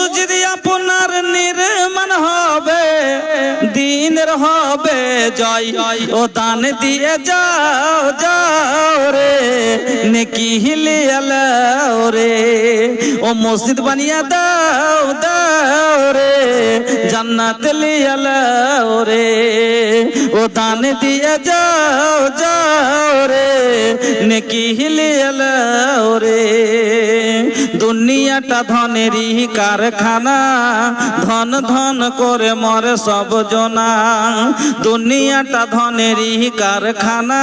মসজিদ আপনার নির্মাণ হবে, দিনের হবে জয়, ও দান দিয়ে যাও যাও রে, নেকি হিলিয়ে লাও রে, ও মসজিদ বানিয়ে দাও দাও রে, জান্নাত লিয়ে লাও রে, ও দান দিয়ে যাও যাও রে, নেকি হিলিয়ে লাও রে। দুনিয়াটা ধনেরই কারখানা, ধন ধন করে মরে সব জনা, দুনিয়াটা ধনেরই কারখানা,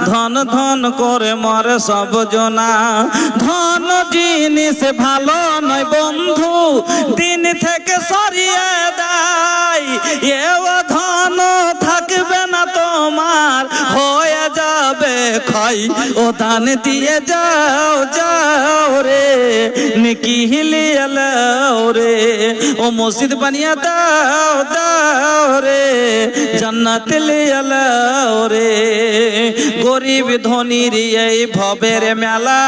ধন ধন করে মরে সব জনা। ধন জিনিস ভালো নয় বন্ধু, দিন থেকে সরিয়ে দেয়, এও ধন থাকবে না তোমার, হয়ে যাবে ক্ষয়, ও দান দিয়ে যাও যাও রে, নেকি হিলিয়ে লাও রে, ও মসজিদ বানিয়ে দাও দাও রে, জান্নাত লিয়ে লাও রে। গরিব ধনীর এই ভবের মেলা,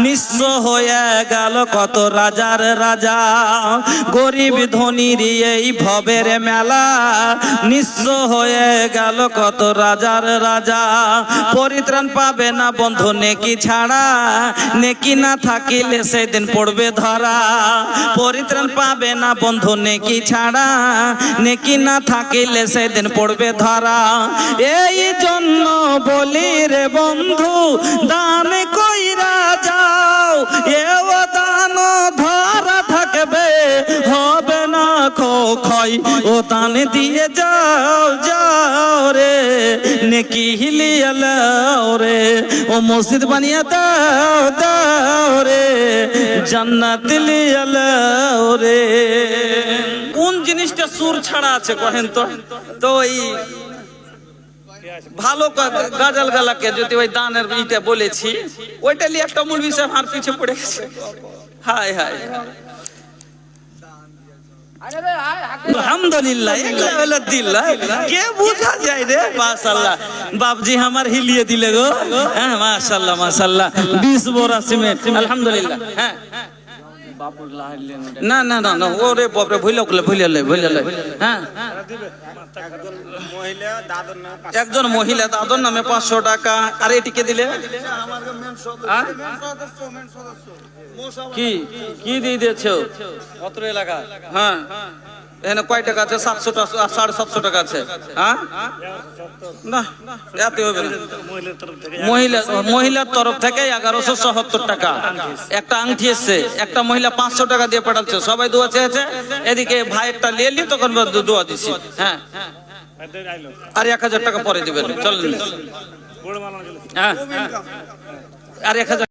নিঃস্ব হয়ে গেল কত রাজার রাজা, গরিব ধনীর এই ভবের মেলা, নিঃস্ব হয়ে গেল কত রাজার রাজা। পরিত্রাণ পাবে না বন্ধু নেকি ছাড়া, নেকি না থাকিলে সেদিন পড়বে ধরা, পরিত্রাণ পাবে না বন্ধু নেকি ছাড়া, নেকি না থাকিলে সেদিন পড়বে ধরা। এই জন্য বলি রে বন্ধু, দান কইরা যাও, এও দান ধরা থাকবে, হবে না ক্ষয়, ও দান দিয়ে যাও যাও রে, নেকি হিলিয়ে লাও রে, ও মসজিদ বানিয়ে দাও দাও রে, জান্নাত লিয়ে লাও রে। কোন জিনিসটা সুর ছাড়া আছে কহেন তো? তো এই ভালো গাজাল গালাকে যদি ওই দানের ইটা বলেছি, ওইটা নিয়ে একটা মূল বিষয় আমার পিছে পড়ে গেছে। হায় হায়, আলহামদুলিল্লাহ, এগুলা হলো দিল, কে বুঝা যায় রে। মাশাআল্লাহ বাপজি আমার হিলিয়ে দিলে গো, হ্যাঁ মাশাআল্লাহ মাশাআল্লাহ, 20 বড় সিমেন্ট, আলহামদুলিল্লাহ। হ্যাঁ না না না না, ওরে বাপরে ভুলে হ্যাঁ, একজন মহিলা দাদর নামে 500 টাকা। আর এটিকে দিলে কি কি দিয়ে দিয়েছ অত্র এলাকা? হ্যাঁ এখানে কয় টাকা আছে? 700 টাকা, 750 টাকা আছে। হ্যাঁ না এত হবে না, মহিলার তরফ থেকে 1170 টাকা একটা আংটি এসছে, একটা মহিলা 500 টাকা দিয়ে পাঠাচ্ছে, সবাই দোয়া চেয়েছে। এদিকে ভাইয়েরটা নিয়ে নি, তখন দোয়া দিচ্ছি। হ্যাঁ আর 1000 টাকা পরে দিবেন, চলেন। হ্যাঁ আর 1000